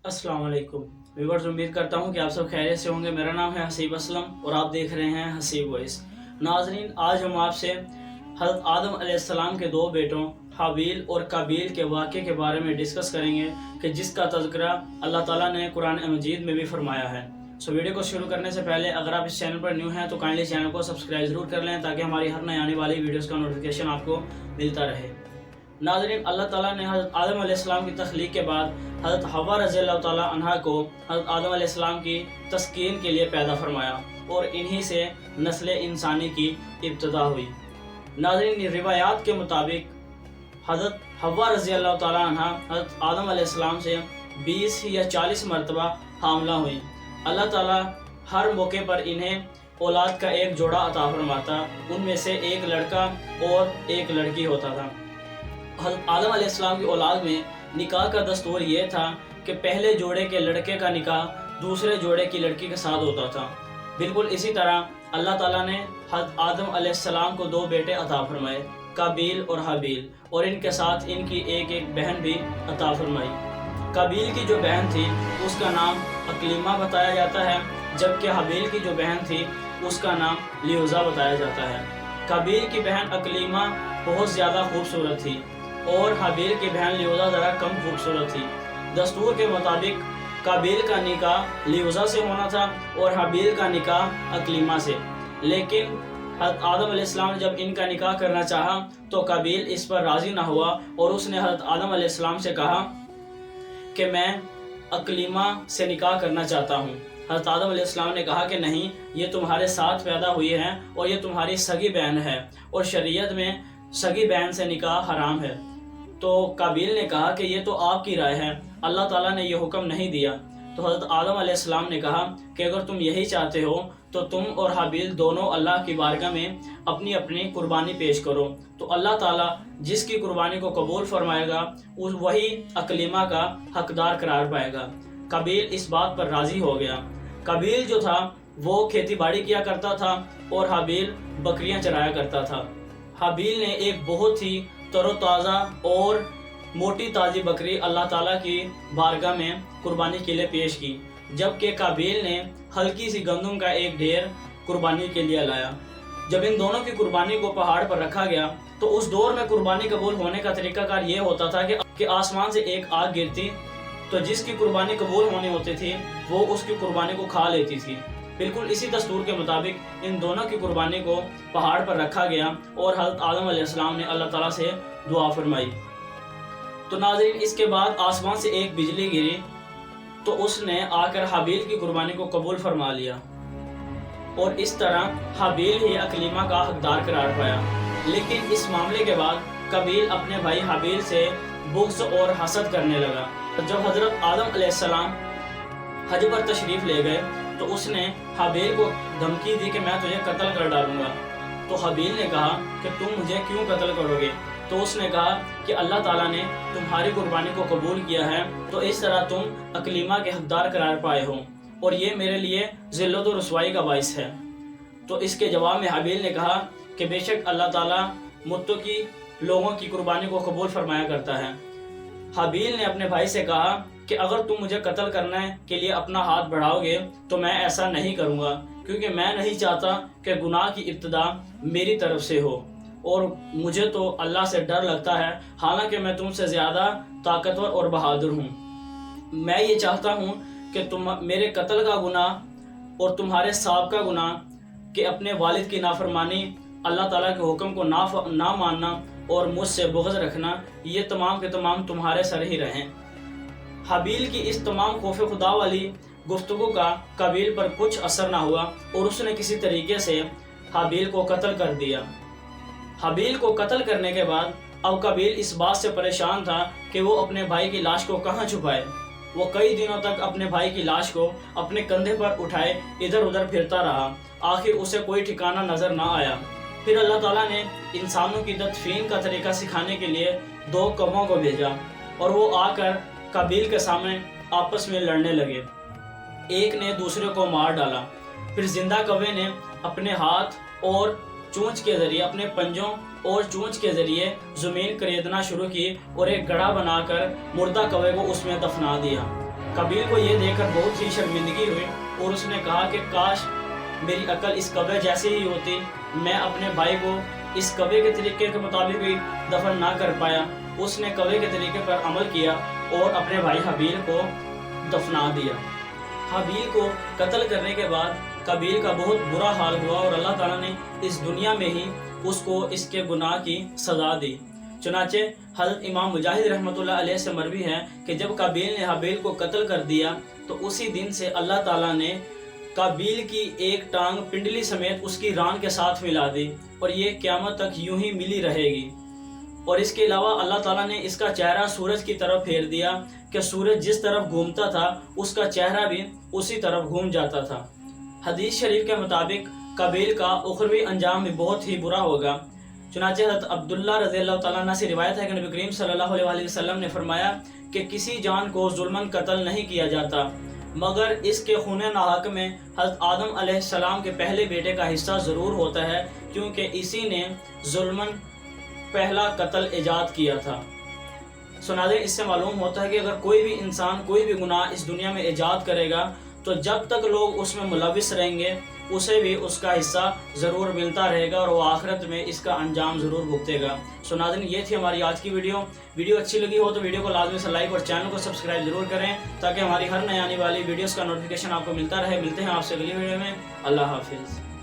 अस्सलाम वालेकुम व्यूअर्स, उम्मीद करता हूँ कि आप सब खैरियत से होंगे। मेरा नाम है हसीब असलम और आप देख रहे हैं हसीब वॉइस। नाजरीन, आज हम आपसे हज़रत आदम अलैहिस्सलाम के दो बेटों हाबील और काबील के वाक़े के बारे में डिस्कस करेंगे कि जिसका तज़किरा अल्लाह ताला ने कुरान मजीद में भी फरमाया है। वीडियो को शुरू करने से पहले अगर आप इस चैनल पर न्यू हैं तो काइंडली चैनल को सब्सक्राइब ज़रूर कर लें ताकि हमारी हर नई आने वाली वीडियोज़ का नोटिफिकेशन आपको मिलता रहे। नाज़रीन, अल्लाह ताला ने हज़रत आदम अलैहिस्सलाम की तख्लीक के बाद हज़रत हव्वा रज़ियल्लाहु ताला अन्हा को हज़रत आदम अलैहिस्सलाम की तस्कीन के लिए पैदा फरमाया और इन्हीं से नस्ल इंसानी की इब्तिदा हुई। नाज़रीन, रिवायात के मुताबिक हज़रत हव्वा रज़ियल्लाहु ताला अन्हा हज़रत आदम अलैहिस्सलाम से 20 या 40 मरतबा हामला हुई। अल्लाह ताला हर मौके पर इन्हें औलाद का एक जोड़ा अता फरमाता, उनमें से एक लड़का और एक लड़की होता था। हज़रत आदम अलैहिस्सलाम की औलाद में निकाह का दस्तूर ये था कि पहले जोड़े के लड़के का निकाह दूसरे जोड़े की लड़की के साथ होता था। बिल्कुल इसी तरह अल्लाह ताला ने हज़रत आदम अलैहिस्सलाम को दो बेटे अता फरमाए, काबील और हाबील, और इनके साथ इनकी एक एक बहन भी अता फरमाई। काबील की जो बहन थी उसका नाम अकलीमा बताया जाता है, जबकि हाबील की जो बहन थी उसका नाम लिउज़ा बताया जाता है। काबील की बहन अकलीमा बहुत ज़्यादा खूबसूरत थी और हाबील की बहन लिउज़ा ज़रा कम खूबसूरत थी। दस्तूर के मुताबिक काबील का निकाह लिउज़ा से होना था और हाबील का निकाह अकलीमा से, लेकिन हज़रत आदम अलैहिस्सलाम ने जब इनका निकाह करना चाहा तो काबील इस पर राज़ी ना हुआ और उसने हज़रत आदम अलैहिस्सलाम से कहा कि मैं अकलीमा से निकाह करना चाहता हूँ। हज़रत आदम अलैहिस्सलाम ने कहा कि नहीं, ये तुम्हारे साथ पैदा हुई है और ये तुम्हारी सगी बहन है और शरीयत में सगी बहन से निकाह हराम है। तो काबील ने कहा कि ये तो आपकी राय है, अल्लाह ताला ने ये हुक्म नहीं दिया। तो हज़रत आदम अलैहिस्सलाम ने कहा कि अगर तुम यही चाहते हो तो तुम और हाबील दोनों अल्लाह की बारगाह में अपनी अपनी कुर्बानी पेश करो, तो अल्लाह ताला जिसकी कुर्बानी को कबूल फरमाएगा उस वही अकलीमा का हकदार करार पाएगा। काबील इस बात पर राज़ी हो गया। काबील जो था वो खेती बाड़ी किया करता था और हाबील बकरियां चराया करता था। हाबील ने एक बहुत ही तरोताज़ा और मोटी ताज़ी बकरी अल्लाह ताला की बारगाह में कुर्बानी के लिए पेश की, जबकि काबील ने हल्की सी गंदम का एक ढेर कुर्बानी के लिए लाया। जब इन दोनों की कुर्बानी को पहाड़ पर रखा गया तो उस दौर में कुर्बानी कबूल होने का तरीकाकार ये होता था कि आसमान से एक आग गिरती तो जिसकी कुर्बानी कबूल होनी होती थी वो उसकी कुर्बानी को खा लेती थी। बिल्कुल इसी दस्तूर के मुताबिक इन दोनों की कुर्बानी को पहाड़ पर रखा गया और हज़रत आदम अलैहिस्सलाम ने अल्लाह ताला से दुआ फरमाई। तो नाज़रीन, इसके बाद आसमान से एक बिजली गिरी तो उसने आकर हाबील की कुर्बानी को कबूल फरमा लिया और इस तरह हाबील ही अकलीमा का हकदार करार पाया। लेकिन इस मामले के बाद काबील अपने भाई हाबील से बुग़्ज़ और हसद करने लगा। जब हज़रत आदम अलैहिस्सलाम हज पर तशरीफ़ ले गए तो उसने हाबील को धमकी दी कि मैं तुझे कत्ल कर डालूंगा। तो हाबील ने कहा कि तुम मुझे क्यों कत्ल करोगे? तो उसने कहा कि अल्लाह ताला ने तुम्हारी कुर्बानी को कबूल किया है तो इस तरह तुम अकलीमा के हकदार करार पाए हो और ये मेरे लिए ज़िल्लत और रुसवाई का बाइस है। तो इसके जवाब में हाबील ने कहा कि बेशक अल्लाह ताला मुत्तकी लोगों की कुर्बानी को कबूल फरमाया करता है। हाबील ने अपने भाई से कहा कि अगर तुम मुझे कत्ल करने के लिए अपना हाथ बढ़ाओगे तो मैं ऐसा नहीं करूँगा, क्योंकि मैं नहीं चाहता कि गुनाह की इब्तिदा मेरी तरफ से हो और मुझे तो अल्लाह से डर लगता है, हालांकि मैं तुमसे ज़्यादा ताकतवर और बहादुर हूँ। मैं ये चाहता हूँ कि तुम मेरे कत्ल का गुनाह और तुम्हारे साबिक़ा गुनाह कि अपने वालिद की नाफरमानी, अल्लाह ताला के हुक्म को ना मानना और मुझसे बुग़्ज़ रखना, ये तमाम के तमाम तुम्हारे सर ही रहें। हाबील की इस तमाम खौफ खुदा वाली गुफ्तगू का काबील पर कुछ असर ना हुआ और उसने किसी तरीके से हाबील को कत्ल कर दिया। हाबील को कत्ल करने के बाद अब काबील इस बात से परेशान था कि वो अपने भाई की लाश को कहाँ छुपाए। वो कई दिनों तक अपने भाई की लाश को अपने कंधे पर उठाए इधर उधर फिरता रहा। आखिर उसे कोई ठिकाना नज़र ना आया। फिर अल्लाह ताला ने इंसानों की तदफीन का तरीका सिखाने के लिए दो कौमों को भेजा और वो आकर काबील के सामने आपस में लड़ने लगे। एक ने दूसरे को मार डाला। फिर जिंदा कौवे ने अपने हाथ और चोंच के ज़रिए, अपने पंजों और चोंच के ज़रिए ज़मीन करेदना शुरू की और एक गड्ढा बनाकर मुर्दा कौवे को उसमें दफना दिया। कबील को ये देखकर बहुत ही शर्मिंदगी हुई और उसने कहा कि काश मेरी अकल इस कबे जैसी ही होती, मैं अपने भाई को इस कबे के तरीके के मुताबिक भी दफन ना कर पाया। उसने कबे के तरीके पर अमल किया और अपने भाई हाबील को दफना दिया। हाबील को कत्ल करने के बाद कबील का बहुत बुरा हाल हुआ और अल्लाह ताला ने इस दुनिया में ही उसको इसके गुनाह की सज़ा दी। चुनाचे हज़रत इमाम मुजाहिद रहमतुल्लाह अलैह से मरवी है कि जब काबील ने हाबील को कत्ल कर दिया तो उसी दिन से अल्लाह ताला ने काबील की एक टांग पिंडली समेत उसकी रान के साथ मिला दी और ये क़यामत तक यूं ही मिली रहेगी। और इसके अलावा अल्लाह ताला ने इसका चेहरा सूरज की तरफ फेर दिया कि सूरज जिस तरफ घूमता था उसका चेहरा भी उसी तरफ घूम जाता था। हदीस शरीफ के मुताबिक काबील का उखरवी अंजाम भी बहुत ही बुरा होगा। चुनाचे हज़रत अब्दुल्ला रज़ियल्लाहु तआला अन्हु से रिवायत है कि नबी करीम सल्लल्लाहु अलैहि वसल्लम ने फरमाया कि किसी जान को जुल्मन कत्ल नहीं किया जाता मगर इसके खून नाहक में हज़रत आदम अलैहिस्सलाम के पहले बेटे का हिस्सा ज़रूर होता है, क्योंकि इसी ने जुल्मन पहला कत्ल ईजाद किया था। सुनादे इससे मालूम होता है कि अगर कोई भी इंसान कोई भी गुनाह इस दुनिया में ईजाद करेगा तो जब तक लोग उसमें मुलविस रहेंगे उसे भी उसका हिस्सा ज़रूर मिलता रहेगा और वो आखिरत में इसका अंजाम ज़रूर भुगतेगा। सो नाज़रीन, ये थी हमारी आज की वीडियो अच्छी लगी हो तो वीडियो को लाजमी से लाइक और चैनल को सब्सक्राइब जरूर करें ताकि हमारी हर नई आने वाली वीडियोस का नोटिफिकेशन आपको मिलता रहे। मिलते हैं आपसे अगली वीडियो में। अल्लाह हाफिज़।